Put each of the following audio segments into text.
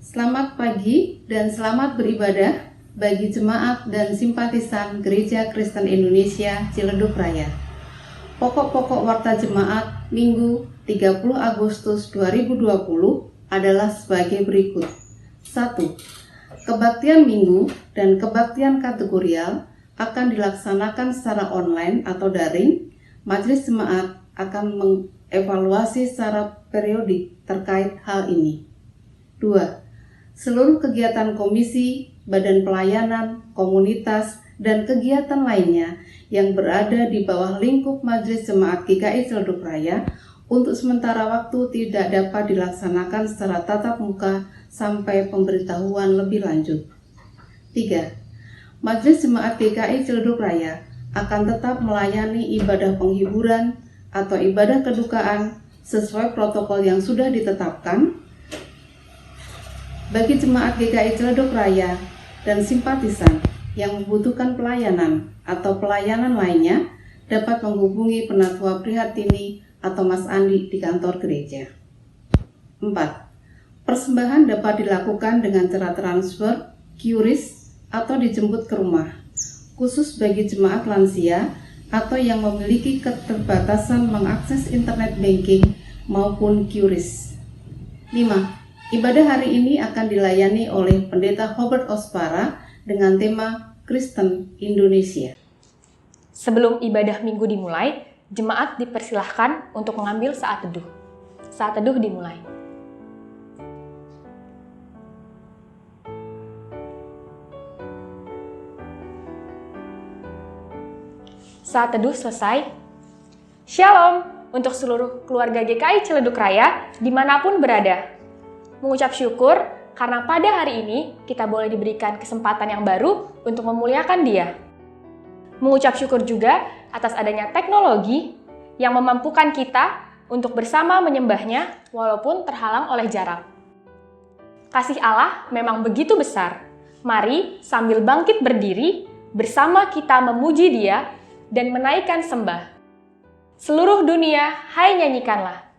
Selamat pagi dan selamat beribadah bagi jemaat dan simpatisan Gereja Kristen Indonesia Ciledug Raya. Pokok-pokok warta jemaat Minggu 30 Agustus 2020 adalah sebagai berikut. 1. Kebaktian Minggu dan kebaktian kategorial akan dilaksanakan secara online atau daring. Majelis jemaat akan mengevaluasi secara periodik terkait hal ini. 2. Seluruh kegiatan komisi, badan pelayanan, komunitas, dan kegiatan lainnya yang berada di bawah lingkup Majelis Jemaat GKI Ciledug Raya untuk sementara waktu tidak dapat dilaksanakan secara tatap muka sampai pemberitahuan lebih lanjut. 3. Majelis Jemaat GKI Ciledug Raya akan tetap melayani ibadah penghiburan atau ibadah kedukaan sesuai protokol yang sudah ditetapkan. Bagi jemaat GKI Ciledug Raya dan simpatisan yang membutuhkan pelayanan atau pelayanan lainnya dapat menghubungi Penatua Prihatini atau Mas Andi di kantor gereja. 4. Persembahan dapat dilakukan dengan cara transfer, QRIS, atau dijemput ke rumah, khusus bagi jemaat lansia atau yang memiliki keterbatasan mengakses internet banking maupun QRIS. 5. Ibadah hari ini akan dilayani oleh Pendeta Hobart Ospara dengan tema Kristen Indonesia. Sebelum ibadah minggu dimulai, jemaat dipersilahkan untuk mengambil saat teduh. Saat teduh dimulai. Saat teduh selesai. Shalom untuk seluruh keluarga GKI Ciledug Raya dimanapun berada. Mengucap syukur karena pada hari ini kita boleh diberikan kesempatan yang baru untuk memuliakan Dia. Mengucap syukur juga atas adanya teknologi yang memampukan kita untuk bersama menyembahnya walaupun terhalang oleh jarak. Kasih Allah memang begitu besar. Mari sambil bangkit berdiri, bersama kita memuji Dia dan menaikkan sembah. Seluruh dunia, hai nyanyikanlah.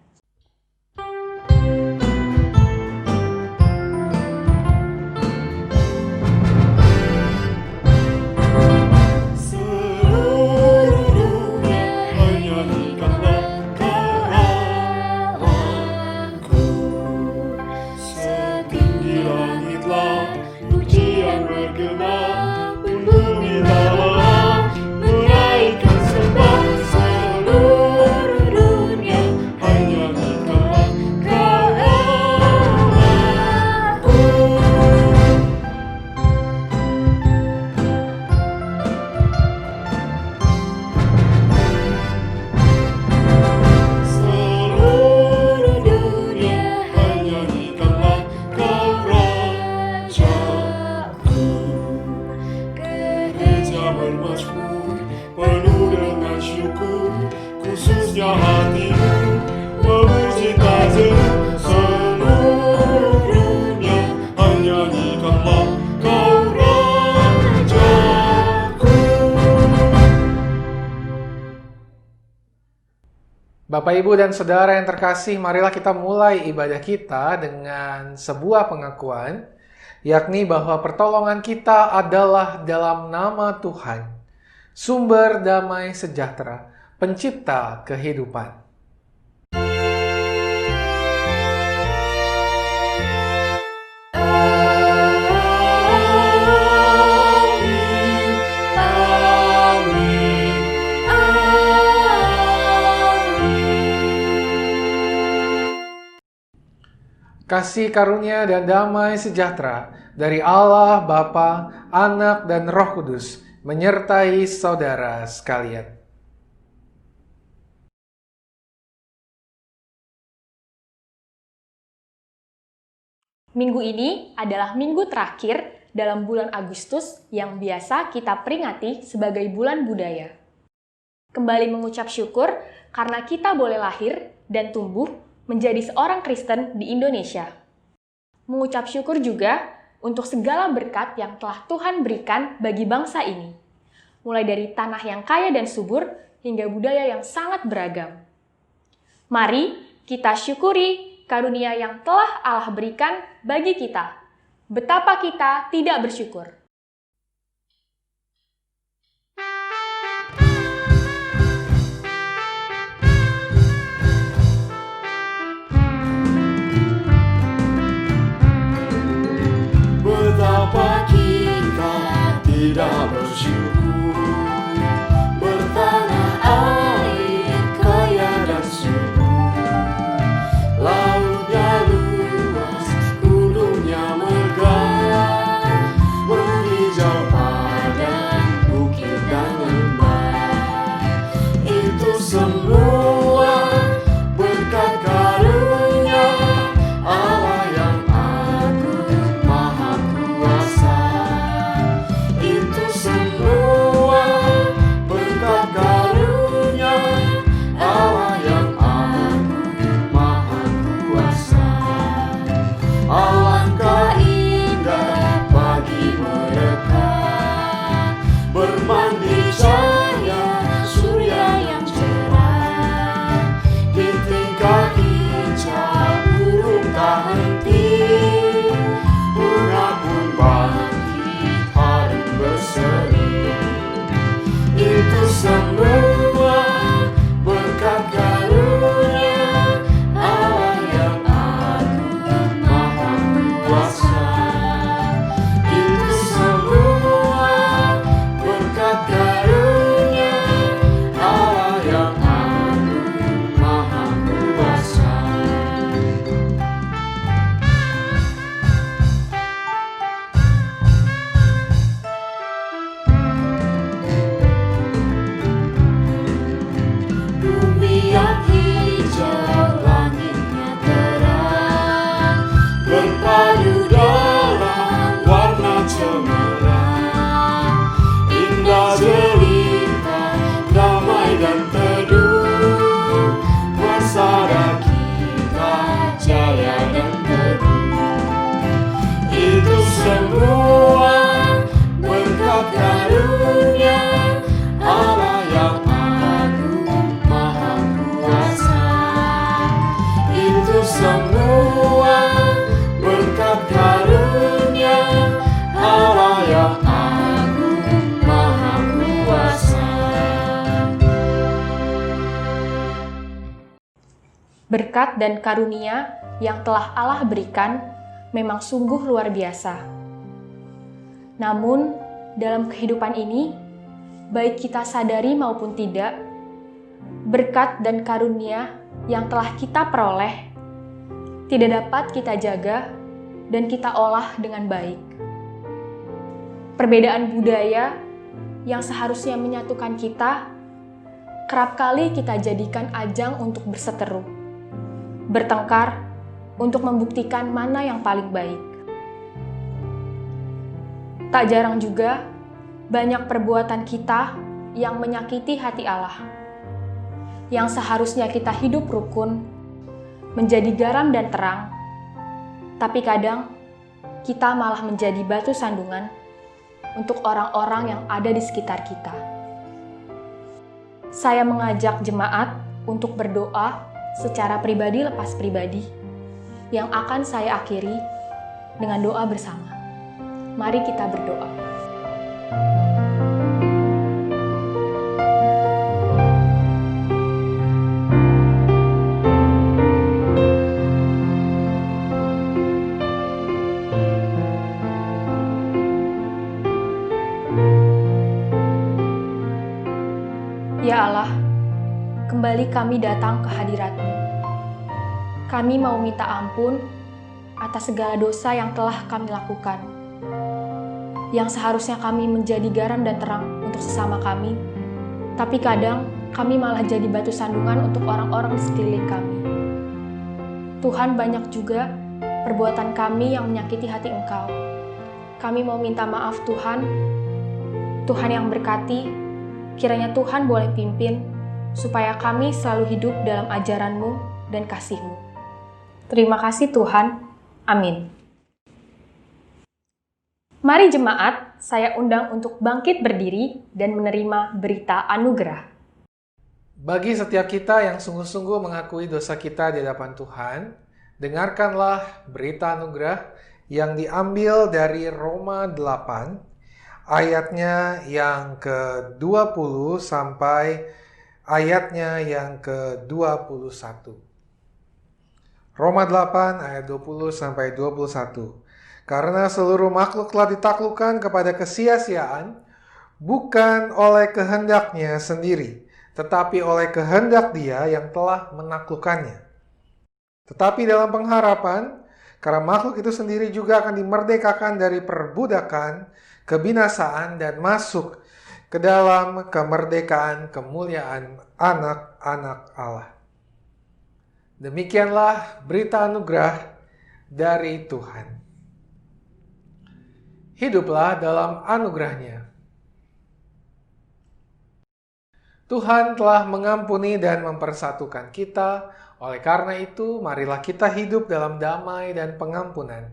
Bapak, Ibu, dan Saudara yang terkasih, marilah kita mulai ibadah kita dengan sebuah pengakuan, yakni bahwa pertolongan kita adalah dalam nama Tuhan, sumber damai sejahtera, pencipta kehidupan. Kasih karunia dan damai sejahtera dari Allah Bapa, Anak, dan Roh Kudus menyertai saudara sekalian. Minggu ini adalah minggu terakhir dalam bulan Agustus yang biasa kita peringati sebagai bulan budaya. Kembali mengucap syukur karena kita boleh lahir dan tumbuh menjadi seorang Kristen di Indonesia. Mengucap syukur juga untuk segala berkat yang telah Tuhan berikan bagi bangsa ini, mulai dari tanah yang kaya dan subur hingga budaya yang sangat beragam. Mari kita syukuri karunia yang telah Allah berikan bagi kita. Betapa kita tidak bersyukur. Betapa kita tidak bersyukur, bertanah air kaya dan subur, lautnya luas, gunungnya megah, menghijau padang bukit dan lembah. Itu semua berkat karunia Allah yang agung maha kuasa. Itu semua berkat karunia Allah yang agung maha kuasa. Alangkah indah bagi mereka bermandi cahaya surya yang cerah. Di tingkat hijau burung tak henti, bunga pun bangkit harum berseri. Itu semua berkat karunia Allah yang agung maha kuasa. Itu semua berkat karunia Allah yang agung maha kuasa. Bumi yang hijau, langitnya terang, berpadu dalam warna cemerlang. Indah jelita, damai dan teduh, bersara kita jaya dan teguh. Itu semua berkat karunia Allah yang agung maha kuasa. Itu semua berkat karunia Allah yang agung maha kuasa. Berkat dan karunia yang telah Allah berikan memang sungguh luar biasa. Namun, dalam kehidupan ini, baik kita sadari maupun tidak, berkat dan karunia yang telah kita peroleh tidak dapat kita jaga dan kita olah dengan baik. Perbedaan budaya yang seharusnya menyatukan kita, kerap kali kita jadikan ajang untuk berseteru, bertengkar untuk membuktikan mana yang paling baik. Tak jarang juga banyak perbuatan kita yang menyakiti hati Allah, yang seharusnya kita hidup rukun, menjadi garam dan terang, tapi kadang kita malah menjadi batu sandungan untuk orang-orang yang ada di sekitar kita. Saya mengajak jemaat untuk berdoa secara pribadi lepas pribadi, yang akan saya akhiri dengan doa bersama. Mari kita berdoa. Ya Allah, kembali kami datang ke hadirat-Mu. Kami mau minta ampun atas segala dosa yang telah kami lakukan, yang seharusnya kami menjadi garam dan terang untuk sesama kami, tapi kadang kami malah jadi batu sandungan untuk orang-orang di sekeliling kami. Tuhan, banyak juga perbuatan kami yang menyakiti hati Engkau. Kami mau minta maaf Tuhan, Tuhan yang berkati. Kiranya Tuhan boleh pimpin, supaya kami selalu hidup dalam ajaran-Mu dan kasih-Mu. Terima kasih Tuhan. Amin. Mari jemaat, saya undang untuk bangkit berdiri dan menerima berita anugerah. Bagi setiap kita yang sungguh-sungguh mengakui dosa kita di hadapan Tuhan, Dengarkanlah berita anugerah yang diambil dari Roma 8, ayatnya yang ke-20 sampai ayatnya yang ke-21. Roma 8 ayat 20 sampai 21. Karena seluruh makhluk telah ditaklukkan kepada kesia-siaan, bukan oleh kehendaknya sendiri, tetapi oleh kehendak Dia yang telah menaklukkannya. Tetapi dalam pengharapan, karena makhluk itu sendiri juga akan dimerdekakan dari perbudakan, kebinasaan, dan masuk ke dalam kemerdekaan kemuliaan anak-anak Allah. Demikianlah berita anugerah dari Tuhan. Hiduplah dalam anugerah-Nya. Tuhan telah mengampuni dan mempersatukan kita. Oleh karena itu, marilah kita hidup dalam damai dan pengampunan.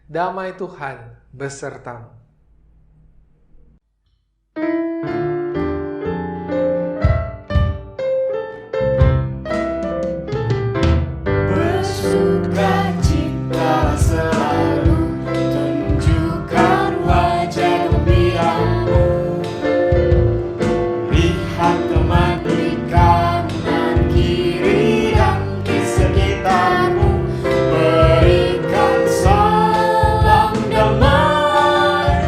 Damai Tuhan besertamu. Bersukacita selalu, tunjukkan wajah gembiramu. Lihat teman di kanan kiri dan di sekitarmu. Berikan salam damai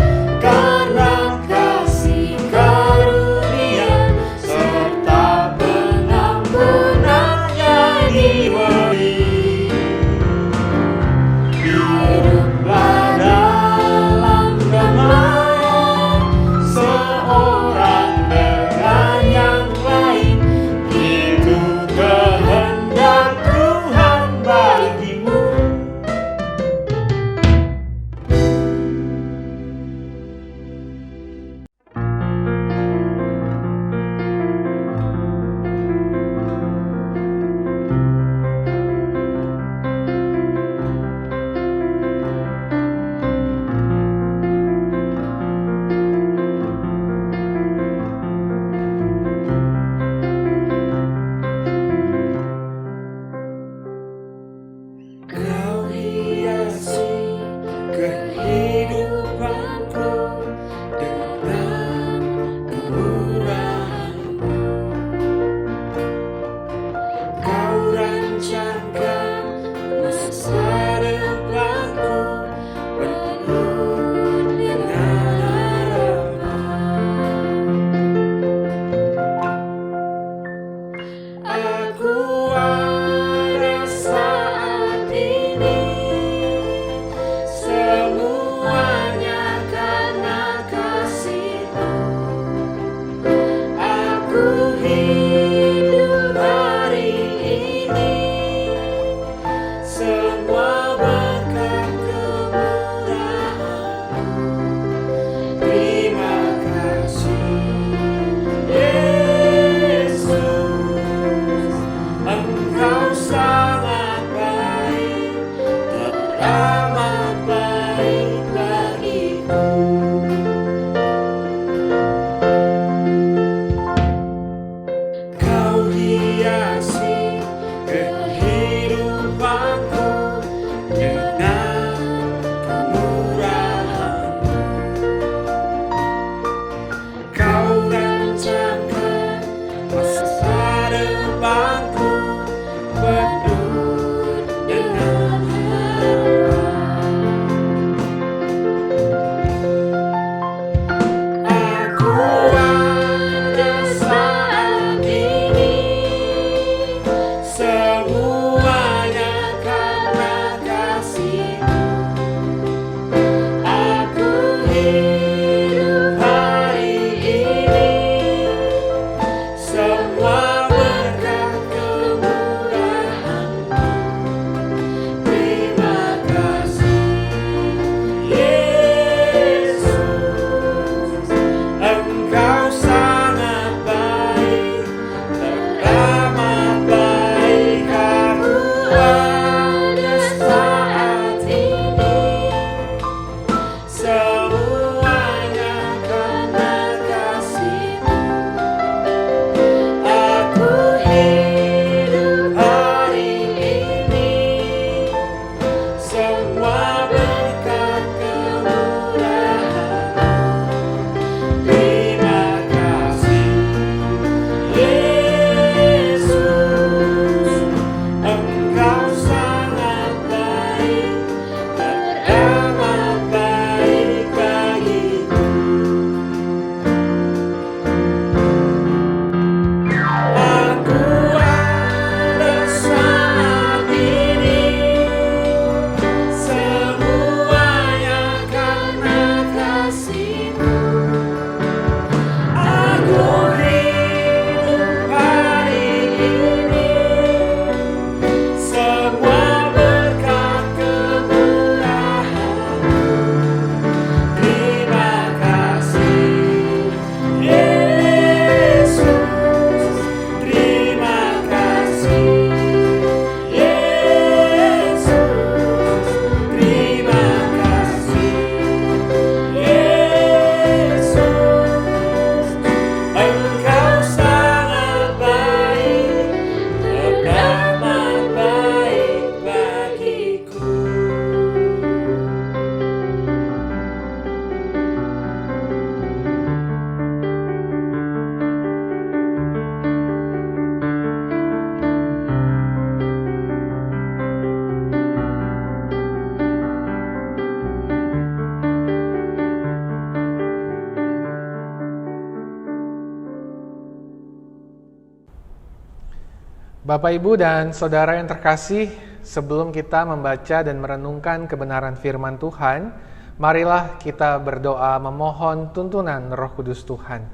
Bapak, Ibu, dan Saudara yang terkasih, sebelum kita membaca dan merenungkan kebenaran firman Tuhan, marilah kita berdoa memohon tuntunan Roh Kudus Tuhan.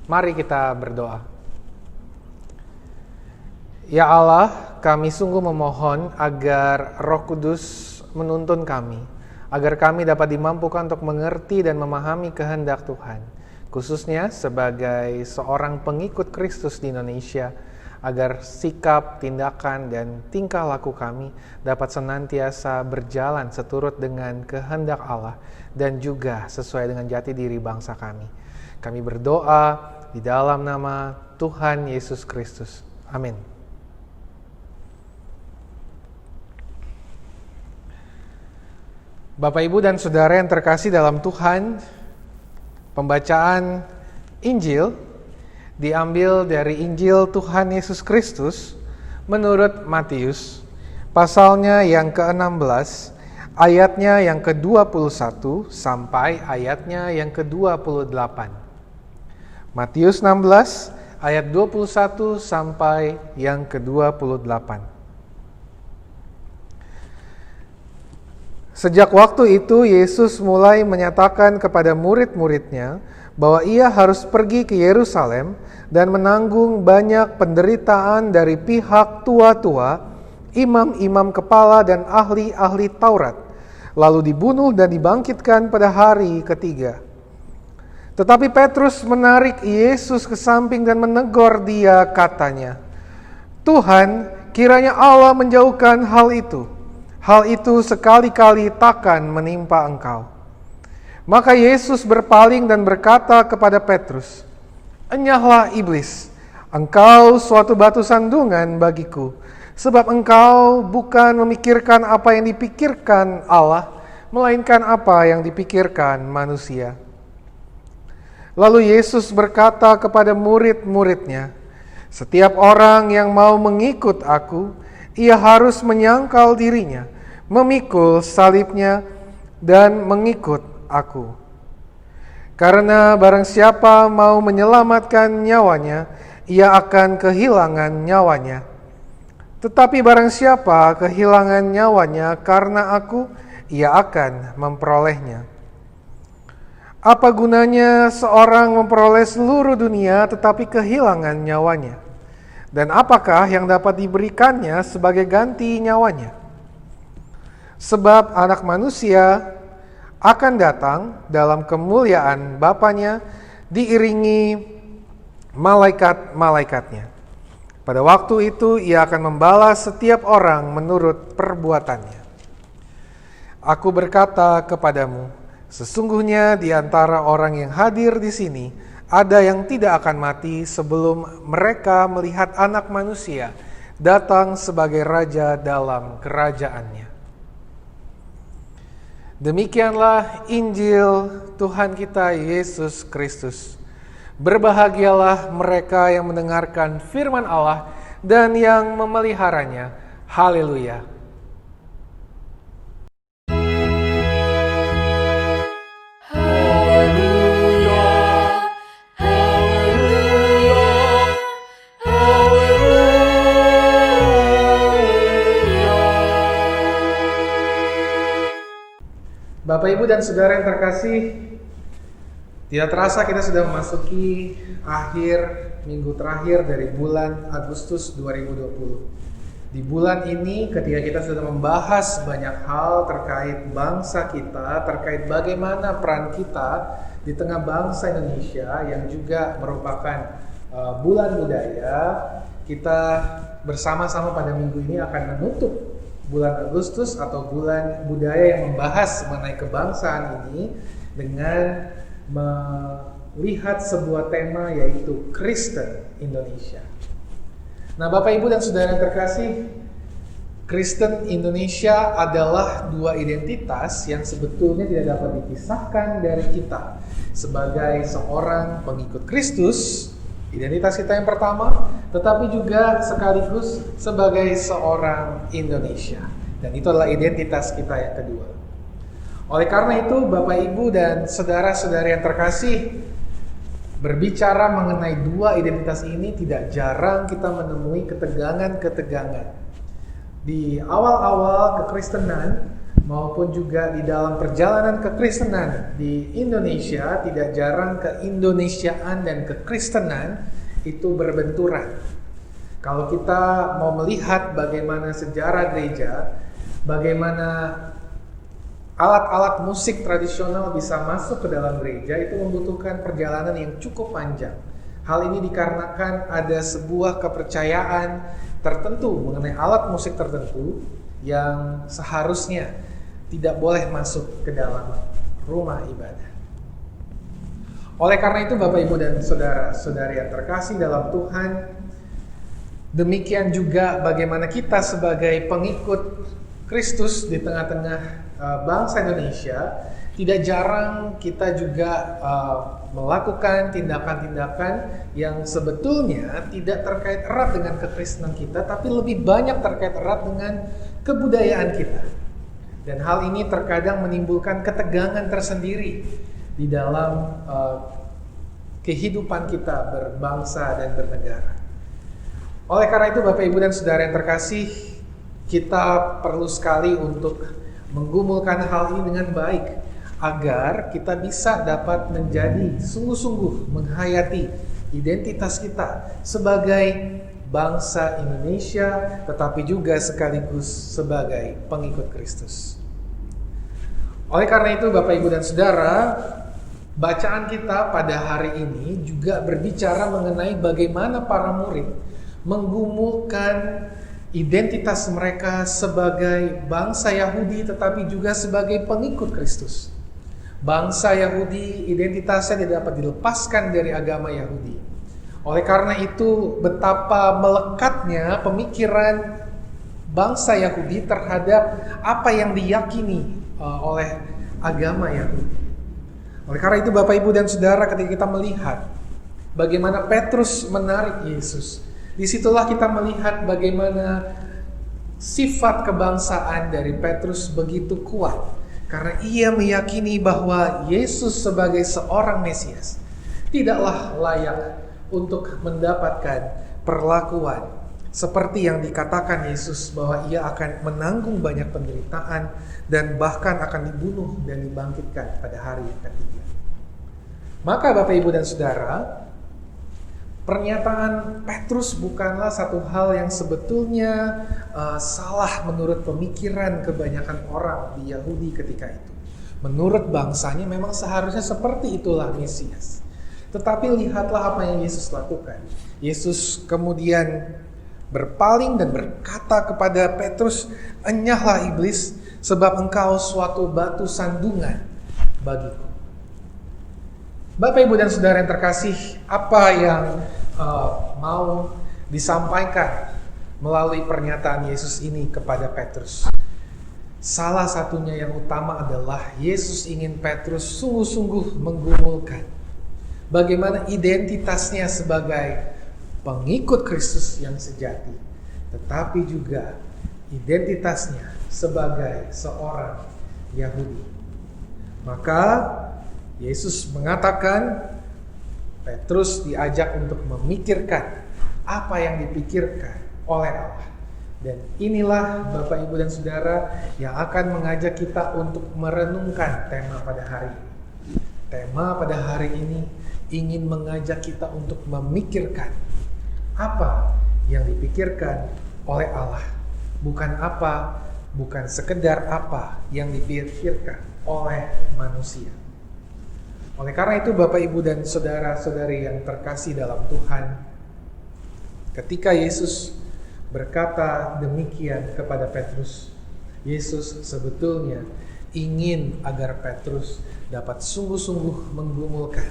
Mari kita berdoa. Ya Allah, kami sungguh memohon agar Roh Kudus menuntun kami, agar kami dapat dimampukan untuk mengerti dan memahami kehendak Tuhan, khususnya sebagai seorang pengikut Kristus di Indonesia, agar sikap, tindakan, dan tingkah laku kami dapat senantiasa berjalan seturut dengan kehendak Allah dan juga sesuai dengan jati diri bangsa kami. Kami berdoa di dalam nama Tuhan Yesus Kristus. Amin. Bapak, Ibu, dan Saudara yang terkasih dalam Tuhan, pembacaan Injil diambil dari Injil Tuhan Yesus Kristus menurut Matius, pasalnya yang ke-16, ayatnya yang ke-21 sampai ayatnya yang ke-28. Matius 16, ayat 21 sampai yang ke-28. Sejak waktu itu Yesus mulai menyatakan kepada murid-muridnya bahwa ia harus pergi ke Yerusalem dan menanggung banyak penderitaan dari pihak tua-tua, imam-imam kepala dan ahli-ahli Taurat, lalu dibunuh dan dibangkitkan pada hari ketiga. Tetapi Petrus menarik Yesus ke samping dan menegur dia, katanya, "Tuhan, kiranya Allah menjauhkan hal itu. Hal itu sekali-kali takkan menimpa Engkau." Maka Yesus berpaling dan berkata kepada Petrus, "Enyahlah iblis, engkau suatu batu sandungan bagiku, sebab engkau bukan memikirkan apa yang dipikirkan Allah, melainkan apa yang dipikirkan manusia." Lalu Yesus berkata kepada murid-muridnya, "Setiap orang yang mau mengikut aku, ia harus menyangkal dirinya, memikul salibnya, dan mengikut aku. Karena barang siapa mau menyelamatkan nyawanya, ia akan kehilangan nyawanya. Tetapi barang siapa kehilangan nyawanya karena aku, ia akan memperolehnya. Apa gunanya seorang memperoleh seluruh dunia tetapi kehilangan nyawanya? Dan apakah yang dapat diberikannya sebagai ganti nyawanya? Sebab Anak Manusia akan datang dalam kemuliaan Bapanya diiringi malaikat-malaikatnya. Pada waktu itu ia akan membalas setiap orang menurut perbuatannya. Aku berkata kepadamu, sesungguhnya di antara orang yang hadir di sini ada yang tidak akan mati sebelum mereka melihat Anak Manusia datang sebagai Raja dalam kerajaannya." Demikianlah Injil Tuhan kita Yesus Kristus. Berbahagialah mereka yang mendengarkan firman Allah dan yang memeliharanya. Haleluya. Bapak, Ibu, dan Saudara yang terkasih, tidak terasa kita sudah memasuki akhir minggu terakhir dari bulan Agustus 2020. Di bulan ini ketika kita sudah membahas banyak hal terkait bangsa kita, terkait bagaimana peran kita di tengah bangsa Indonesia yang juga merupakan bulan budaya, kita bersama-sama pada minggu ini akan menutup bulan Agustus atau bulan budaya yang membahas mengenai kebangsaan ini dengan melihat sebuah tema yaitu Kristen Indonesia. Nah, Bapak, Ibu, dan Saudara yang terkasih, Kristen Indonesia adalah dua identitas yang sebetulnya tidak dapat dipisahkan dari kita. Sebagai seorang pengikut Kristus, identitas kita yang pertama, tetapi juga sekaligus sebagai seorang Indonesia. Dan itu adalah identitas kita yang kedua. Oleh karena itu, Bapak, Ibu, dan saudara-saudari yang terkasih, Berbicara mengenai dua identitas ini, tidak jarang kita menemui ketegangan-ketegangan. Di awal-awal kekristenan maupun juga di dalam perjalanan kekristenan di Indonesia, tidak jarang keindonesiaan dan kekristenan itu berbenturan. Kalau kita mau melihat bagaimana sejarah gereja, bagaimana alat-alat musik tradisional bisa masuk ke dalam gereja, itu membutuhkan perjalanan yang cukup panjang. Hal ini dikarenakan ada sebuah kepercayaan tertentu mengenai alat musik tertentu yang seharusnya tidak boleh masuk ke dalam rumah ibadah. Oleh karena itu, Bapak, Ibu, dan saudara-saudari yang terkasih dalam Tuhan, demikian juga bagaimana kita sebagai pengikut Kristus di tengah-tengah bangsa Indonesia, tidak jarang kita juga melakukan tindakan-tindakan yang sebetulnya tidak terkait erat dengan kekristenan kita, tapi lebih banyak terkait erat dengan kebudayaan kita. Dan hal ini terkadang menimbulkan ketegangan tersendiri di dalam kehidupan kita berbangsa dan bernegara. Oleh karena itu, Bapak, Ibu, dan saudara yang terkasih, kita perlu sekali untuk menggumulkan hal ini dengan baik, agar kita bisa dapat menjadi sungguh-sungguh menghayati identitas kita sebagai bangsa Indonesia, tetapi juga sekaligus sebagai pengikut Kristus. Oleh karena itu, Bapak, Ibu, dan saudara, bacaan kita pada hari ini juga berbicara mengenai bagaimana para murid menggumulkan identitas mereka sebagai bangsa Yahudi, tetapi juga sebagai pengikut Kristus. Bangsa Yahudi, identitasnya tidak dapat dilepaskan dari agama Yahudi. Oleh karena itu, betapa melekatnya pemikiran bangsa Yahudi terhadap apa yang diyakini oleh agama Yahudi. Oleh karena itu, Bapak, Ibu, dan saudara, ketika kita melihat bagaimana Petrus menarik Yesus, disitulah kita melihat bagaimana sifat kebangsaan dari Petrus begitu kuat. Karena ia meyakini bahwa Yesus sebagai seorang Mesias tidaklah layak untuk mendapatkan perlakuan seperti yang dikatakan Yesus, bahwa ia akan menanggung banyak penderitaan dan bahkan akan dibunuh dan dibangkitkan pada hari yang ketiga. Maka Bapak, Ibu, dan saudara, pernyataan Petrus bukanlah satu hal yang sebetulnya salah menurut pemikiran kebanyakan orang di Yahudi ketika itu. Menurut bangsanya memang seharusnya seperti itulah Mesias. Tetapi lihatlah apa yang Yesus lakukan. Yesus kemudian berpaling dan berkata kepada Petrus, "Enyahlah iblis, sebab engkau suatu batu sandungan bagiku." Bapak, Ibu, dan saudara yang terkasih, apa yang mau disampaikan melalui pernyataan Yesus ini kepada Petrus? Salah satunya yang utama adalah Yesus ingin Petrus sungguh-sungguh menggumulkan bagaimana identitasnya sebagai pengikut Kristus yang sejati, tetapi juga identitasnya sebagai seorang Yahudi. Maka Yesus mengatakan Petrus diajak untuk memikirkan apa yang dipikirkan oleh Allah. Dan inilah Bapak, Ibu, dan saudara yang akan mengajak kita untuk merenungkan tema pada hari ini. Tema pada hari ini ingin mengajak kita untuk memikirkan apa yang dipikirkan oleh Allah. Bukan sekedar apa yang dipikirkan oleh manusia. Oleh karena itu, Bapak, Ibu, dan saudara-saudari yang terkasih dalam Tuhan, ketika Yesus berkata demikian kepada Petrus, Yesus sebetulnya ingin agar Petrus dapat sungguh-sungguh menggumulkan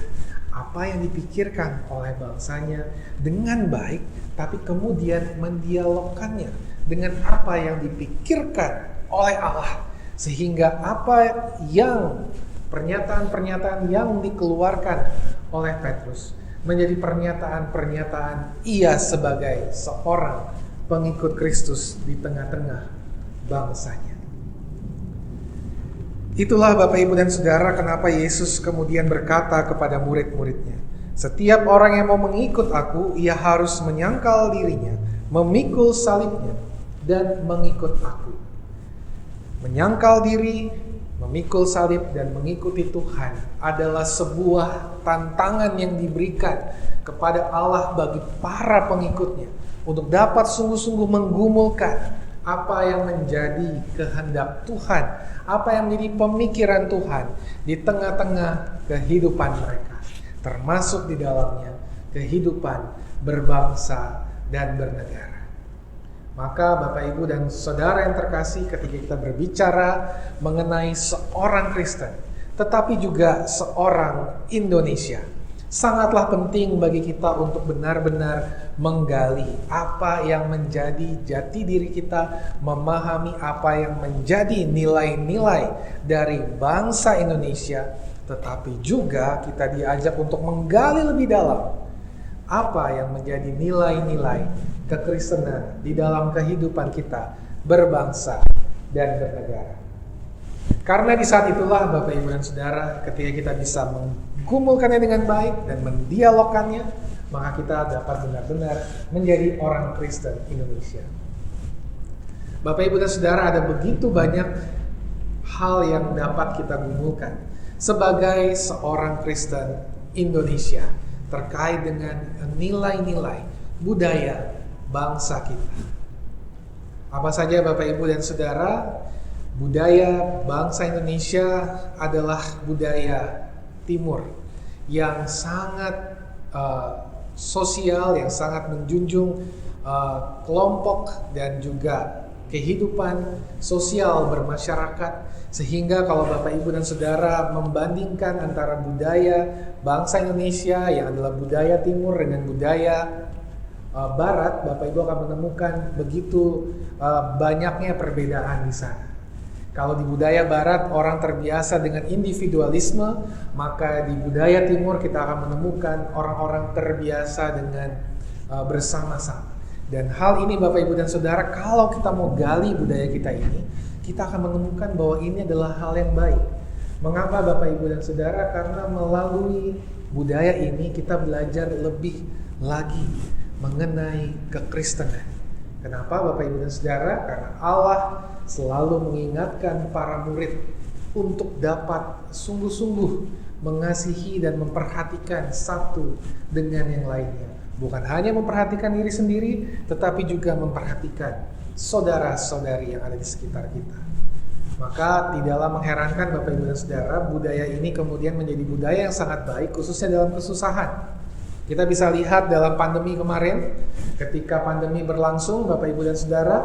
apa yang dipikirkan oleh bangsanya dengan baik, tapi kemudian mendialogkannya dengan apa yang dipikirkan oleh Allah, sehingga apa yang pernyataan-pernyataan yang dikeluarkan oleh Petrus menjadi pernyataan-pernyataan ia sebagai seorang pengikut Kristus di tengah-tengah bangsanya. Itulah Bapak, Ibu, dan saudara kenapa Yesus kemudian berkata kepada murid-muridnya, Setiap orang yang mau mengikut aku, ia harus menyangkal dirinya, memikul salibnya, dan mengikut aku. Menyangkal diri, memikul salib, dan mengikuti Tuhan adalah sebuah tantangan yang diberikan kepada Allah bagi para pengikutnya untuk dapat sungguh-sungguh menggumulkan apa yang menjadi kehendak Tuhan, apa yang menjadi pemikiran Tuhan di tengah-tengah kehidupan mereka, termasuk di dalamnya kehidupan berbangsa dan bernegara. Maka Bapak, Ibu, dan Saudara yang terkasih, ketika kita berbicara mengenai seorang Kristen, tetapi juga seorang Indonesia, sangatlah penting bagi kita untuk benar-benar menggali apa yang menjadi jati diri kita, memahami apa yang menjadi nilai-nilai dari bangsa Indonesia, tetapi juga kita diajak untuk menggali lebih dalam apa yang menjadi nilai-nilai kekristenan di dalam kehidupan kita berbangsa dan bernegara. Karena di saat itulah Bapak, Ibu, dan Saudara, ketika kita bisa menggumulkannya dengan baik dan mendialogkannya, maka kita dapat benar-benar menjadi orang Kristen Indonesia. Bapak, Ibu, dan Saudara, ada begitu banyak hal yang dapat kita gumulkan sebagai seorang Kristen Indonesia terkait dengan nilai-nilai budaya bangsa kita. Apa saja Bapak, Ibu, dan Saudara? Budaya bangsa Indonesia adalah budaya timur yang sangat sosial, yang sangat menjunjung kelompok dan juga kehidupan sosial bermasyarakat, sehingga kalau Bapak, Ibu, dan Saudara membandingkan antara budaya bangsa Indonesia yang adalah budaya timur dengan budaya barat, Bapak, Ibu, akan menemukan begitu banyaknya perbedaan di sana. Kalau di budaya barat orang terbiasa dengan individualisme, maka di budaya timur kita akan menemukan orang-orang terbiasa dengan bersama-sama. Dan hal ini Bapak, Ibu, dan Saudara, kalau kita mau gali budaya kita ini, kita akan menemukan bahwa ini adalah hal yang baik. Mengapa Bapak, Ibu, dan Saudara? Karena melalui budaya ini kita belajar lebih lagi mengenai kekristenan. Kenapa Bapak, Ibu, dan Saudara? Karena Allah selalu mengingatkan para murid untuk dapat sungguh-sungguh mengasihi dan memperhatikan satu dengan yang lainnya. Bukan hanya memperhatikan diri sendiri, tetapi juga memperhatikan saudara-saudari yang ada di sekitar kita. Maka tidaklah mengherankan Bapak, Ibu, dan Saudara, budaya ini kemudian menjadi budaya yang sangat baik, khususnya dalam kesusahan. Kita bisa lihat dalam pandemi kemarin, ketika pandemi berlangsung, Bapak, Ibu, dan Saudara,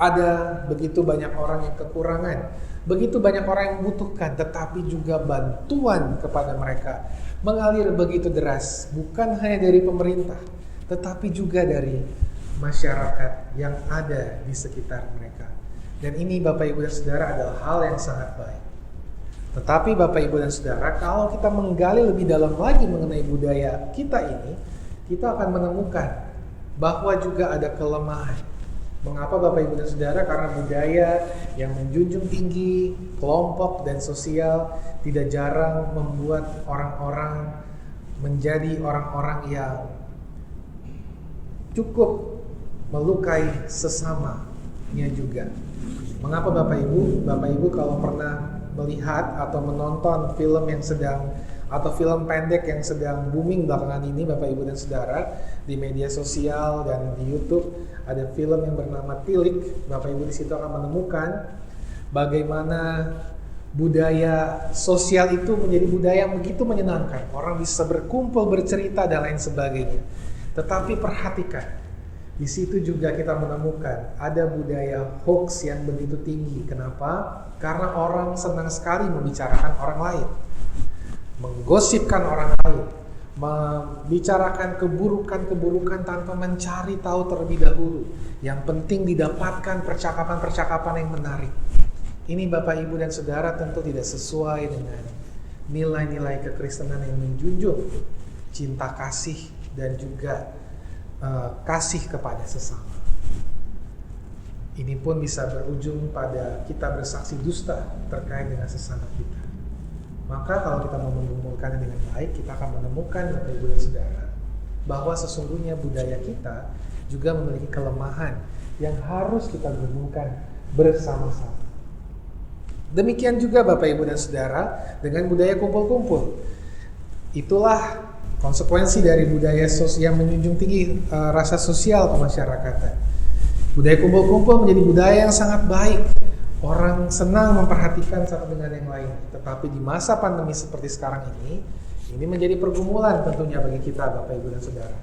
ada begitu banyak orang yang kekurangan, begitu banyak orang yang membutuhkan, tetapi juga bantuan kepada mereka mengalir begitu deras, bukan hanya dari pemerintah, tetapi juga dari masyarakat yang ada di sekitar mereka. Dan ini Bapak, Ibu, dan Saudara, adalah hal yang sangat baik. Tetapi Bapak, Ibu, dan Saudara, kalau kita menggali lebih dalam lagi mengenai budaya kita ini, kita akan menemukan bahwa juga ada kelemahan. Mengapa Bapak, Ibu, dan Saudara? Karena budaya yang menjunjung tinggi kelompok dan sosial tidak jarang membuat orang-orang menjadi orang-orang yang cukup melukai sesamanya juga. Mengapa Bapak, Ibu? Bapak, Ibu, kalau pernah melihat atau menonton film yang sedang atau film pendek yang sedang booming belakangan ini, Bapak, Ibu, dan Saudara, di media sosial dan di YouTube, ada film yang bernama Tilik. Bapak, Ibu, di situ akan menemukan bagaimana budaya sosial itu menjadi budaya yang begitu menyenangkan. Orang bisa berkumpul, bercerita, dan lain sebagainya. Tetapi perhatikan, di situ juga kita menemukan ada budaya hoax yang begitu tinggi. Kenapa? Karena orang senang sekali membicarakan orang lain, menggosipkan orang lain, membicarakan keburukan-keburukan tanpa mencari tahu terlebih dahulu. Yang penting didapatkan percakapan-percakapan yang menarik. Ini Bapak, Ibu, dan Saudara tentu tidak sesuai dengan nilai-nilai kekristenan yang menjunjung cinta kasih dan juga kasih kepada sesama. Ini pun bisa berujung pada kita bersaksi dusta terkait dengan sesama kita. Maka kalau kita mau menggumulkannya dengan baik, kita akan menemukan Bapak Ibu dan Saudara bahwa sesungguhnya budaya kita juga memiliki kelemahan yang harus kita gumulkan bersama-sama. Demikian juga Bapak Ibu dan Saudara dengan budaya kumpul-kumpul. Itulah konsekuensi dari budaya yang menjunjung tinggi rasa sosial kemasyarakatan. Budaya kumpul-kumpul menjadi budaya yang sangat baik. Orang senang memperhatikan satu dengan yang lain. Tetapi di masa pandemi seperti sekarang ini menjadi pergumulan tentunya bagi kita Bapak Ibu dan Saudara.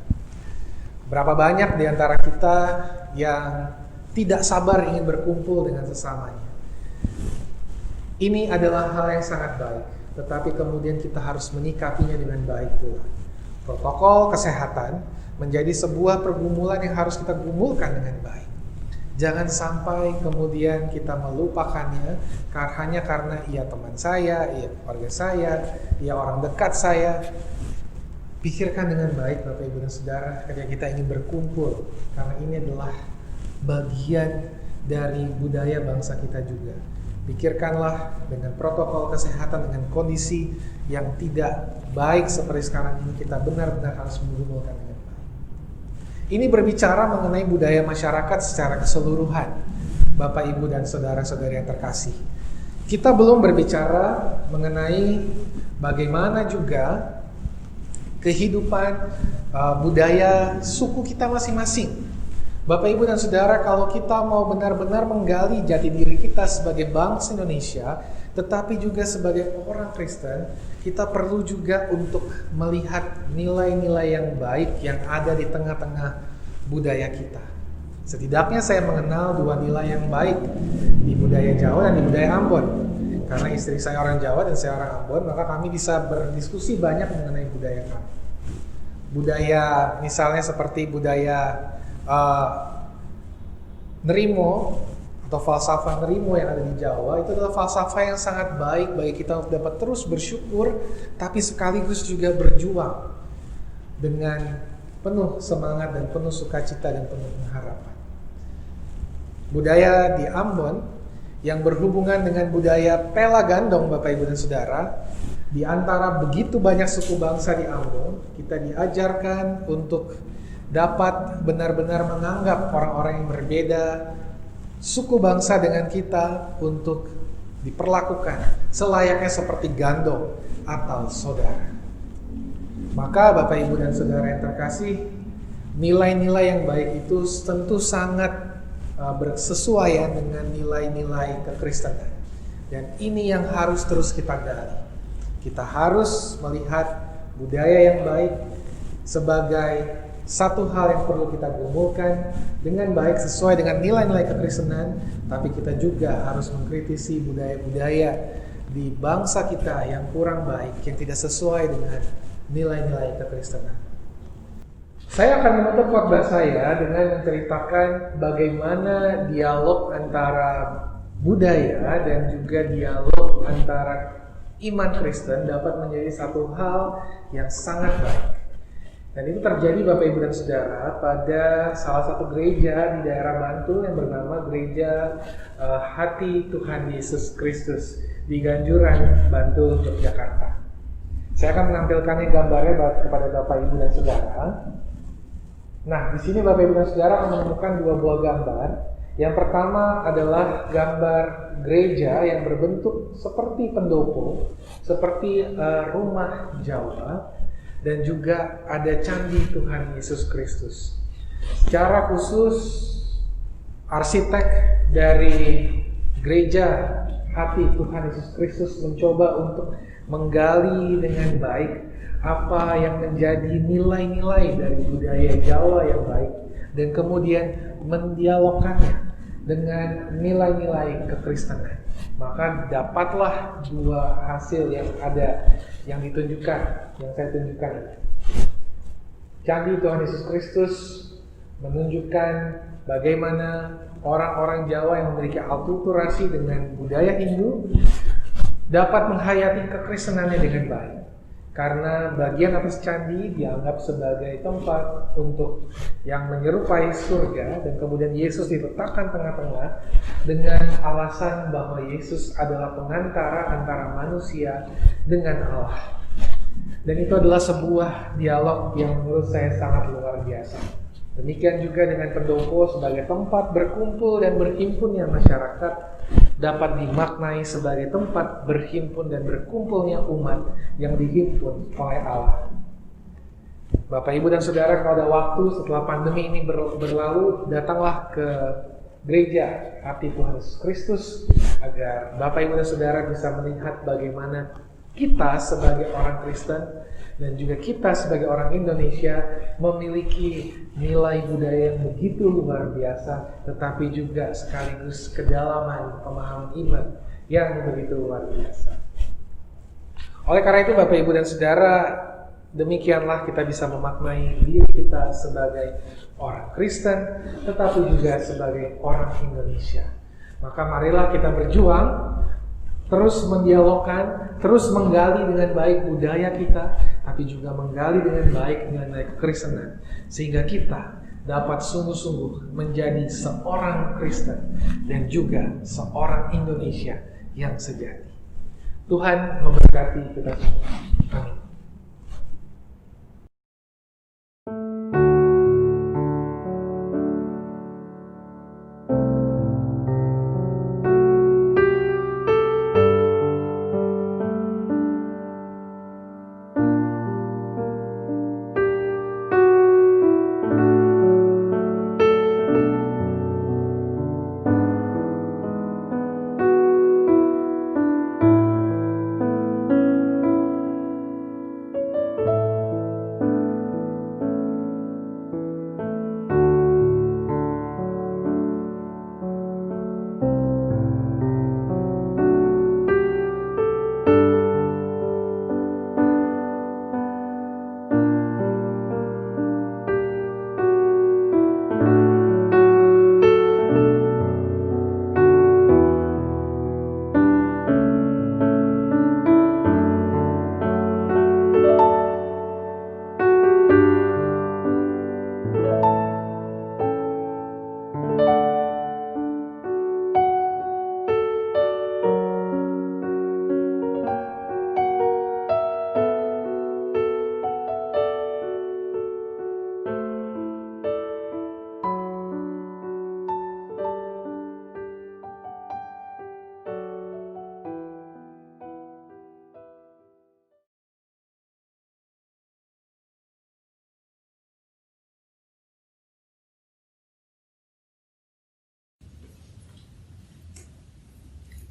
Berapa banyak di antara kita yang tidak sabar ingin berkumpul dengan sesamanya. Ini adalah hal yang sangat baik, tetapi kemudian kita harus menyikapinya dengan baik pula. Protokol kesehatan menjadi sebuah pergumulan yang harus kita gumulkan dengan baik. Jangan sampai kemudian kita melupakannya hanya karena ia teman saya, ia keluarga saya, ia orang dekat saya. Pikirkan dengan baik Bapak Ibu dan Saudara ketika kita ingin berkumpul, karena ini adalah bagian dari budaya bangsa kita juga. Pikirkanlah dengan protokol kesehatan, dengan kondisi yang tidak baik seperti sekarang ini, kita benar-benar harus menggumulkan dengan baik. Ini berbicara mengenai budaya masyarakat secara keseluruhan, Bapak Ibu dan saudara-saudari yang terkasih. Kita belum berbicara mengenai bagaimana juga kehidupan budaya suku kita masing-masing. Bapak Ibu dan Saudara, kalau kita mau benar-benar menggali jati diri kita sebagai bangsa Indonesia, tetapi juga sebagai orang Kristen, kita perlu juga untuk melihat nilai-nilai yang baik yang ada di tengah-tengah budaya kita. Setidaknya saya mengenal dua nilai yang baik di budaya Jawa dan di budaya Ambon. Karena istri saya orang Jawa dan saya orang Ambon, maka kami bisa berdiskusi banyak mengenai budaya kami. Budaya misalnya seperti budaya Nerimo atau falsafah Nerimo yang ada di Jawa, itu adalah falsafah yang sangat baik bagi kita untuk dapat terus bersyukur, tapi sekaligus juga berjuang dengan penuh semangat dan penuh sukacita dan penuh pengharapan. Budaya di Ambon yang berhubungan dengan budaya Pela Gandong, Bapak Ibu dan Saudara, di antara begitu banyak suku bangsa di Ambon, kita diajarkan untuk dapat benar-benar menganggap orang-orang yang berbeda suku bangsa dengan kita untuk diperlakukan selayaknya seperti gandong atau saudara. Maka Bapak Ibu dan Saudara yang terkasih, nilai-nilai yang baik itu tentu sangat bersesuaian dengan nilai-nilai kekristenan. Dan ini yang harus terus kita gali. Kita harus melihat budaya yang baik sebagai satu hal yang perlu kita gumulkan dengan baik sesuai dengan nilai-nilai kekristenan, tapi kita juga harus mengkritisi budaya-budaya di bangsa kita yang kurang baik, yang tidak sesuai dengan nilai-nilai kekristenan. Saya akan menutup khotbah saya dengan menceritakan bagaimana dialog antara budaya dan juga dialog antara iman Kristen dapat menjadi satu hal yang sangat baik. Dan itu terjadi Bapak Ibu dan Saudara pada salah satu gereja di daerah Bantul yang bernama Gereja Hati Tuhan Yesus Kristus di Ganjuran, Bantul, Yogyakarta. Saya akan menampilkannya gambarnya kepada Bapak Ibu dan Saudara. Nah, di sini Bapak Ibu dan Saudara akan menemukan dua buah gambar. Yang pertama adalah gambar gereja yang berbentuk seperti pendopo, seperti rumah Jawa, dan juga ada candi Tuhan Yesus Kristus. Secara khusus, arsitek dari Gereja Hati Tuhan Yesus Kristus mencoba untuk menggali dengan baik apa yang menjadi nilai-nilai dari budaya Jawa yang baik, dan kemudian mendialogkannya dengan nilai-nilai kekristenan. Maka dapatlah dua hasil yang ada, yang ditunjukkan, yang saya tunjukkan. Candi Tuhan Yesus Kristus menunjukkan bagaimana orang-orang Jawa yang memiliki akulturasi dengan budaya Hindu dapat menghayati kekristenannya dengan baik. Karena bagian atas candi dianggap sebagai tempat untuk yang menyerupai surga, dan kemudian Yesus diletakkan tengah-tengah dengan alasan bahwa Yesus adalah pengantara antara manusia dengan Allah. Dan itu adalah sebuah dialog yang menurut saya sangat luar biasa. Demikian juga dengan pendopo sebagai tempat berkumpul dan berhimpunnya masyarakat dapat dimaknai sebagai tempat berhimpun dan berkumpulnya umat yang dihimpun oleh Allah. Bapak, Ibu, dan Saudara, kalau ada waktu setelah pandemi ini berlalu, datanglah ke gereja Hati Tuhan Yesus Kristus agar Bapak, Ibu, dan Saudara bisa melihat bagaimana kita sebagai orang Kristen dan juga kita sebagai orang Indonesia memiliki nilai budaya yang begitu luar biasa, tetapi juga sekaligus kedalaman pemahaman iman yang begitu luar biasa. Oleh karena itu, Bapak, Ibu, dan Saudara, demikianlah kita bisa memaknai diri kita sebagai orang Kristen, tetapi juga sebagai orang Indonesia. Maka marilah kita berjuang, terus mendialogkan, terus menggali dengan baik budaya kita, tapi juga menggali dengan baik nilai kekristenan, sehingga kita dapat sungguh-sungguh menjadi seorang Kristen dan juga seorang Indonesia yang sejati. Tuhan memberkati kita semua. Amin.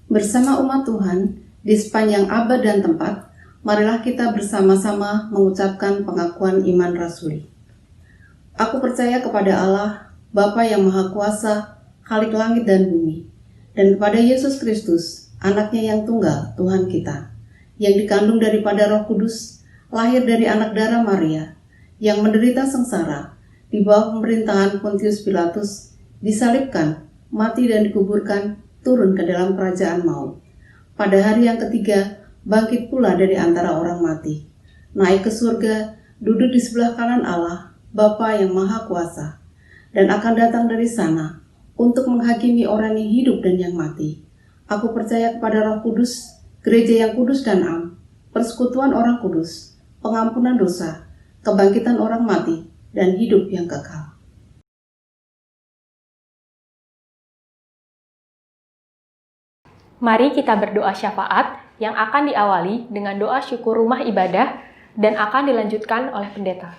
Bersama umat Tuhan di sepanjang abad dan tempat, marilah kita bersama-sama mengucapkan pengakuan iman rasuli. Aku percaya kepada Allah, Bapa yang Maha Kuasa, Khalik langit dan bumi, dan kepada Yesus Kristus, Anaknya yang tunggal, Tuhan kita, yang dikandung daripada Roh Kudus, lahir dari anak darah Maria, yang menderita sengsara, di bawah pemerintahan Pontius Pilatus, disalibkan, mati dan dikuburkan, turun ke dalam kerajaan maut. Pada hari yang ketiga, bangkit pula dari antara orang mati, naik ke surga, duduk di sebelah kanan Allah, Bapa yang Maha Kuasa, dan akan datang dari sana untuk menghakimi orang yang hidup dan yang mati. Aku percaya kepada Roh Kudus, gereja yang kudus dan am, persekutuan orang kudus, pengampunan dosa, kebangkitan orang mati, dan hidup yang kekal. Mari kita berdoa syafaat yang akan diawali dengan doa syukur rumah ibadah dan akan dilanjutkan oleh pendeta.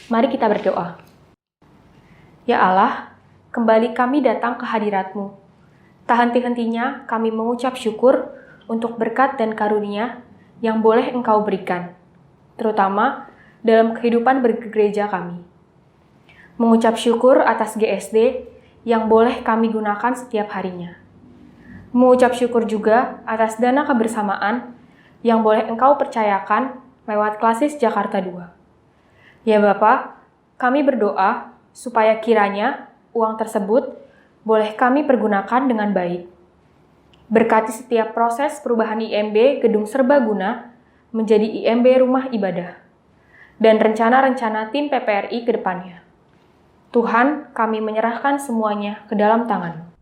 Mari kita berdoa. Ya Allah, kembali kami datang ke hadirat-Mu. Tak henti-hentinya kami mengucap syukur untuk berkat dan karunia yang boleh Engkau berikan, terutama dalam kehidupan bergereja kami. Mengucap syukur atas GSD yang boleh kami gunakan setiap harinya. Mengucap syukur juga atas dana kebersamaan yang boleh Engkau percayakan lewat Klasis Jakarta 2. Ya Bapa, kami berdoa supaya kiranya uang tersebut boleh kami pergunakan dengan baik. Berkati setiap proses perubahan IMB Gedung Serbaguna menjadi IMB Rumah Ibadah, dan rencana-rencana tim PPRI ke depannya. Tuhan, kami menyerahkan semuanya ke dalam tangan.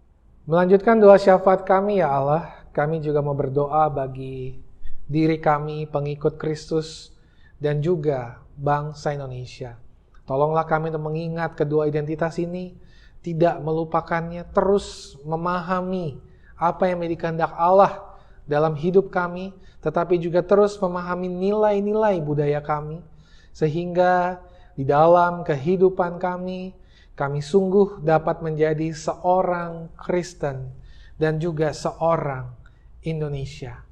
Melanjutkan doa syafaat kami ya Allah, kami juga mau berdoa bagi diri kami, pengikut Kristus, dan juga bangsa Indonesia. Tolonglah kami untuk mengingat kedua identitas ini, tidak melupakannya, terus memahami apa yang menjadi kehendak Allah dalam hidup kami, tetapi juga terus memahami nilai-nilai budaya kami, sehingga di dalam kehidupan kami sungguh dapat menjadi seorang Kristen dan juga seorang Indonesia.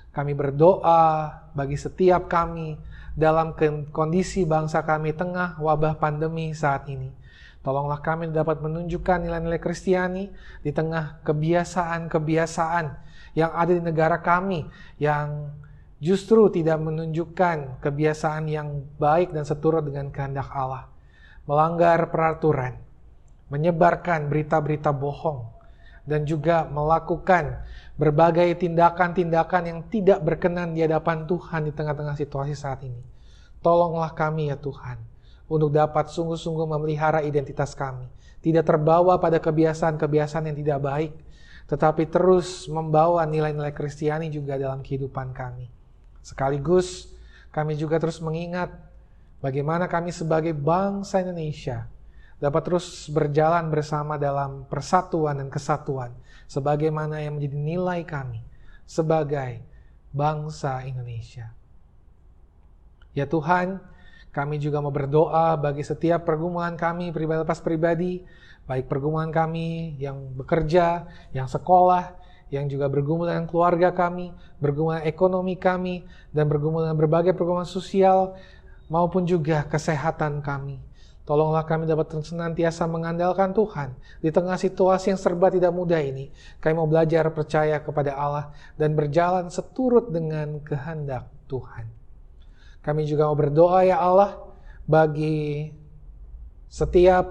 Kami berdoa bagi setiap kami dalam kondisi bangsa kami tengah wabah pandemi saat ini. Tolonglah kami dapat menunjukkan nilai-nilai Kristiani di tengah kebiasaan-kebiasaan yang ada di negara kami yang justru tidak menunjukkan kebiasaan yang baik dan seturut dengan kehendak Allah. Melanggar peraturan, menyebarkan berita-berita bohong, dan juga melakukan berbagai tindakan-tindakan yang tidak berkenan di hadapan Tuhan di tengah-tengah situasi saat ini. Tolonglah kami ya Tuhan, untuk dapat sungguh-sungguh memelihara identitas kami. Tidak terbawa pada kebiasaan-kebiasaan yang tidak baik, tetapi terus membawa nilai-nilai Kristiani juga dalam kehidupan kami. Sekaligus, kami juga terus mengingat bagaimana kami sebagai bangsa Indonesia dapat terus berjalan bersama dalam persatuan dan kesatuan, sebagaimana yang menjadi nilai kami sebagai bangsa Indonesia. Ya Tuhan, kami juga mau berdoa bagi setiap pergumulan kami pribadi, baik pergumulan kami yang bekerja, yang sekolah, yang juga bergumul dengan keluarga kami, bergumul dengan ekonomi kami, dan bergumul dengan berbagai pergumulan sosial, maupun juga kesehatan kami. Tolonglah kami dapat senantiasa mengandalkan Tuhan di tengah situasi yang serba tidak mudah ini. Kami mau belajar percaya kepada Allah dan berjalan seturut dengan kehendak Tuhan. Kami juga mau berdoa ya Allah bagi setiap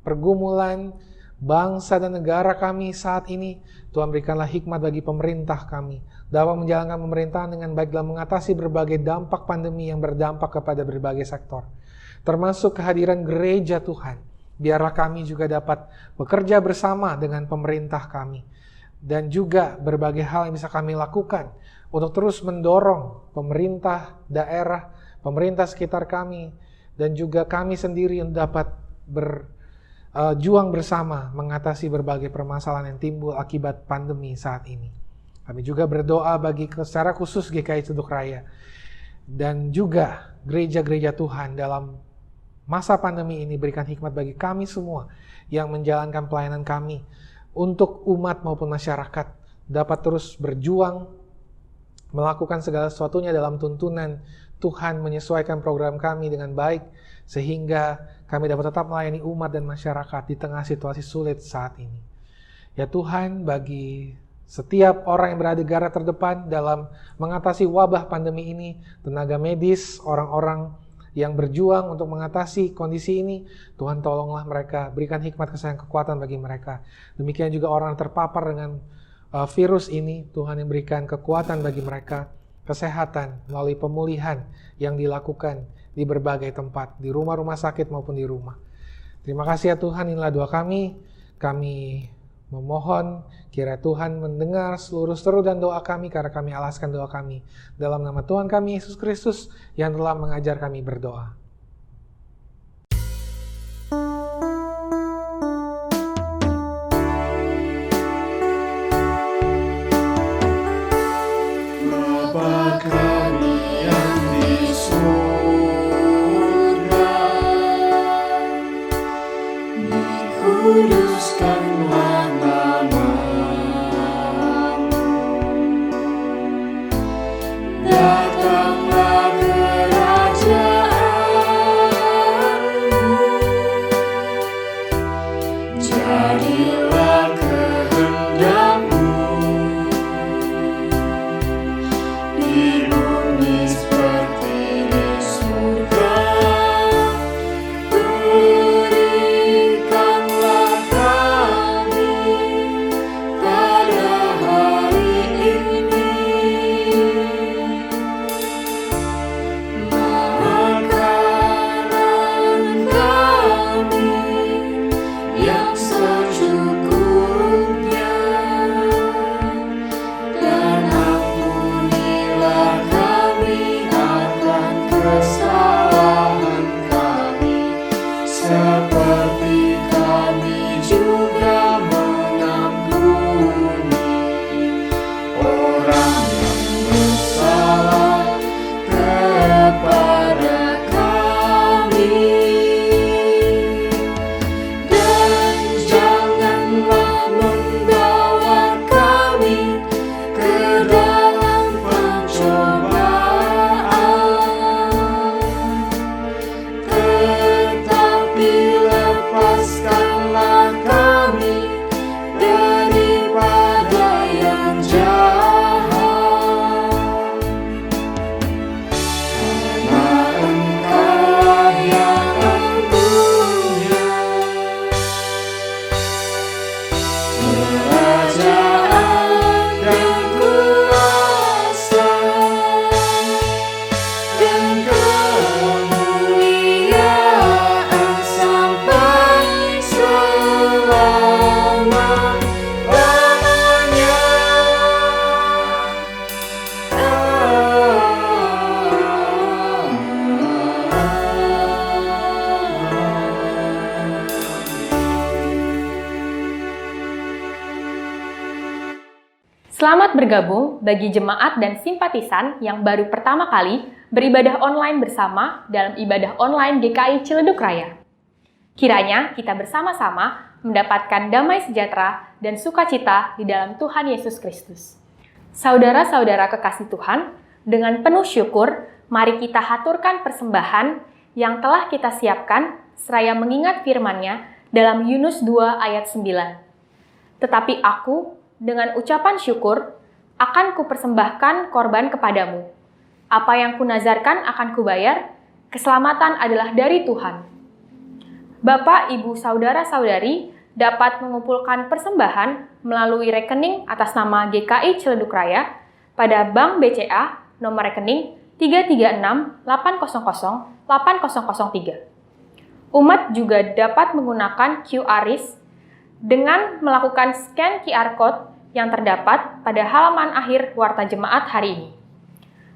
pergumulan bangsa dan negara kami saat ini. Tuhan berikanlah hikmat bagi pemerintah kami dapat menjalankan pemerintahan dengan baik dalam mengatasi berbagai dampak pandemi yang berdampak kepada berbagai sektor, termasuk kehadiran gereja Tuhan. Biarlah kami juga dapat bekerja bersama dengan pemerintah kami dan juga berbagai hal yang bisa kami lakukan untuk terus mendorong pemerintah daerah, pemerintah sekitar kami, dan juga kami sendiri yang dapat berjuang bersama mengatasi berbagai permasalahan yang timbul akibat pandemi saat ini. Kami juga berdoa bagi secara khusus GKI Ciledug Raya dan juga gereja-gereja Tuhan dalam masa pandemi ini. Berikan hikmat bagi kami semua yang menjalankan pelayanan kami untuk umat maupun masyarakat dapat terus berjuang melakukan segala sesuatunya dalam tuntunan Tuhan, menyesuaikan program kami dengan baik sehingga kami dapat tetap melayani umat dan masyarakat di tengah situasi sulit saat ini. Ya Tuhan, bagi setiap orang yang berada di garda terdepan dalam mengatasi wabah pandemi ini, tenaga medis, orang-orang yang berjuang untuk mengatasi kondisi ini, Tuhan tolonglah mereka, berikan hikmat, kesayangan, kekuatan bagi mereka. Demikian juga orang yang terpapar dengan virus ini, Tuhan yang berikan kekuatan bagi mereka, kesehatan melalui pemulihan yang dilakukan di berbagai tempat, di rumah-rumah sakit maupun di rumah. Terima kasih ya Tuhan, inilah doa kami. Kami memohon kiranya Tuhan mendengar seluruh seru dan doa kami, karena kami alaskan doa kami dalam nama Tuhan kami Yesus Kristus yang telah mengajar kami berdoa. Bapa kami yang di surga, dikuduskanlah nama-Mu, datanglah kerajaan-Mu, Selamat bergabung bagi jemaat dan simpatisan yang baru pertama kali beribadah online bersama dalam ibadah online GKI Ciledug Raya. Kiranya kita bersama-sama mendapatkan damai sejahtera dan sukacita di dalam Tuhan Yesus Kristus. Saudara-saudara kekasih Tuhan, dengan penuh syukur, mari kita haturkan persembahan yang telah kita siapkan seraya mengingat firman-Nya dalam Yunus 2 ayat 9. Tetapi aku, dengan ucapan syukur, akan kupersembahkan korban kepadamu. Apa yang kunazarkan akan kubayar, keselamatan adalah dari Tuhan. Bapak, Ibu, Saudara-saudari dapat mengumpulkan persembahan melalui rekening atas nama GKI Ciledug Raya pada Bank BCA nomor rekening 336800803. Umat juga dapat menggunakan QRIS dengan melakukan scan QR Code yang terdapat pada halaman akhir Warta Jemaat hari ini.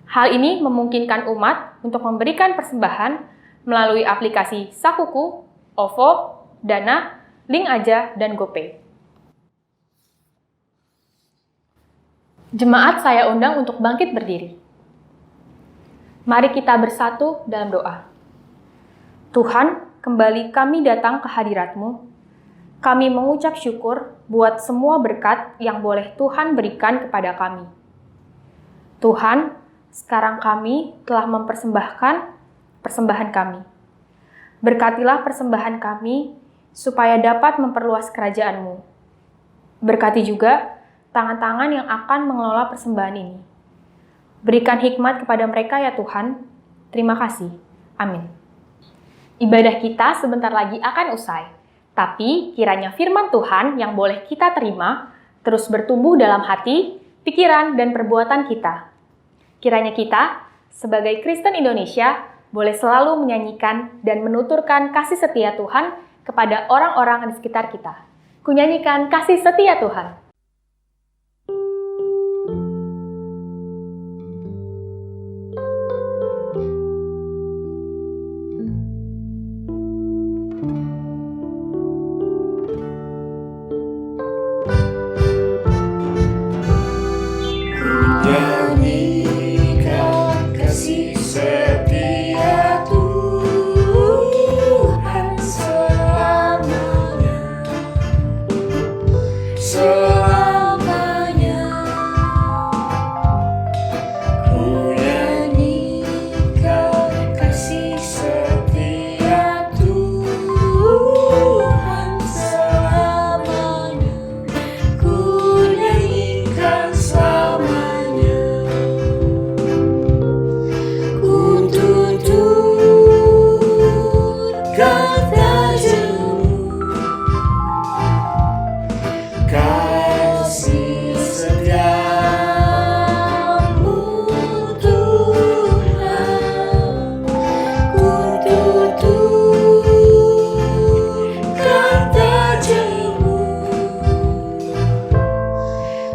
Hal ini memungkinkan umat untuk memberikan persembahan melalui aplikasi Sakuku, OVO, Dana, Link Aja, dan GoPay. Jemaat saya undang untuk bangkit berdiri. Mari kita bersatu dalam doa. Tuhan, kembali kami datang ke hadirat-Mu. Kami mengucap syukur buat semua berkat yang boleh Tuhan berikan kepada kami. Tuhan, sekarang kami telah mempersembahkan persembahan kami. Berkatilah persembahan kami supaya dapat memperluas kerajaan-Mu. Berkati juga tangan-tangan yang akan mengelola persembahan ini. Berikan hikmat kepada mereka ya Tuhan. Terima kasih. Amin. Ibadah kita sebentar lagi akan usai. Tapi kiranya firman Tuhan yang boleh kita terima terus bertumbuh dalam hati, pikiran, dan perbuatan kita. Kiranya kita, sebagai Kristen Indonesia, boleh selalu menyanyikan dan menuturkan kasih setia Tuhan kepada orang-orang di sekitar kita. Kunyanyikan kasih setia Tuhan. Nyanyikan kasih setia Tuhan selamanya, selamanya. Ku nyanyikan kasih setia Tuhan selamanya, ku nyanyikan selamanya. Ku tutur kata jemu, kasih setiamu Tuhan. Ku tutur kata jemu,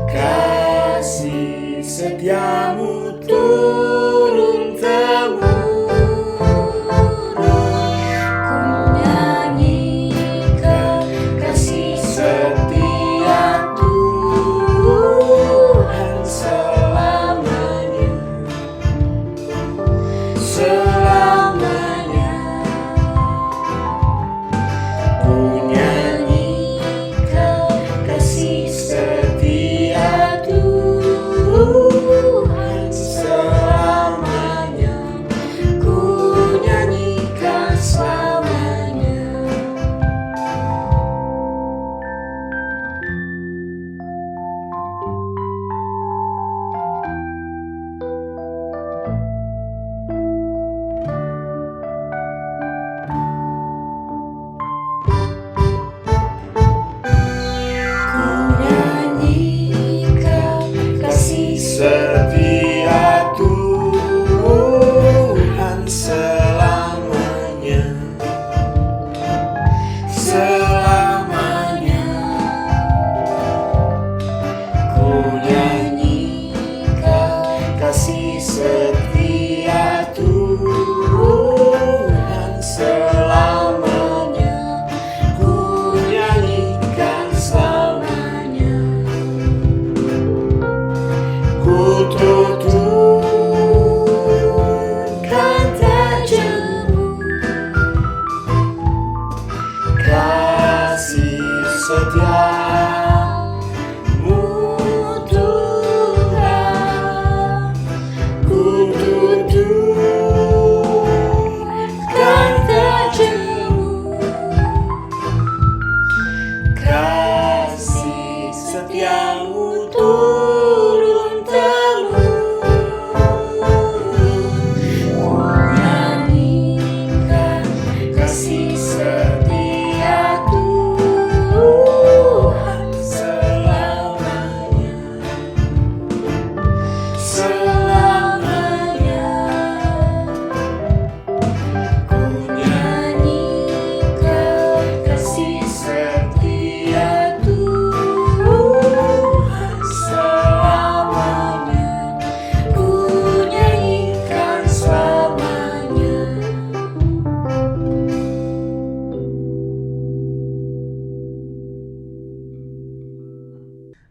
kasih setiamu turun temurun. Ku nyanyikan kasih setia Tuhan selamanya, selamanya. Ku nyanyikan kasih setia Tuhan selamanya, ku nyanyikan selamanya. Ku nyanyikan kasih setia Tuhan selamanya, selamanya. Ku nyanyikan kasih setia Tuhan selamanya, ku nyanyikan selamanya. selamanya. Ku nyanyikan kasih setia Tuhan selamanya. Ku nyanyikan selamanya.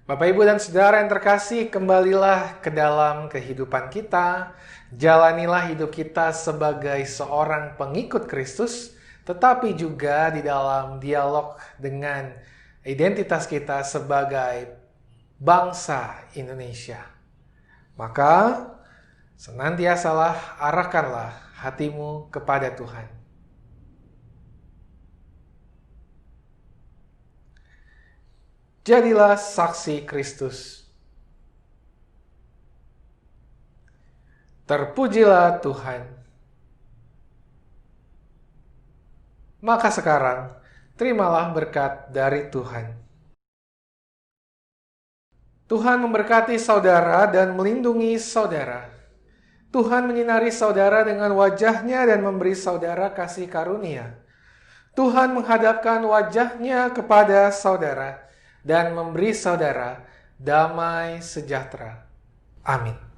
Bapak, Ibu, dan Saudara yang terkasih, kembalilah ke dalam kehidupan kita. Jalanilah hidup kita sebagai seorang pengikut Kristus, tetapi juga di dalam dialog dengan identitas kita sebagai bangsa Indonesia. Maka, senantiasalah arahkanlah hatimu kepada Tuhan. Jadilah saksi Kristus. Terpujilah Tuhan. Maka sekarang, terimalah berkat dari Tuhan. Tuhan memberkati saudara dan melindungi saudara. Tuhan menyinari saudara dengan wajah-Nya dan memberi saudara kasih karunia. Tuhan menghadapkan wajah-Nya kepada saudara dan memberi saudara damai sejahtera. Amin.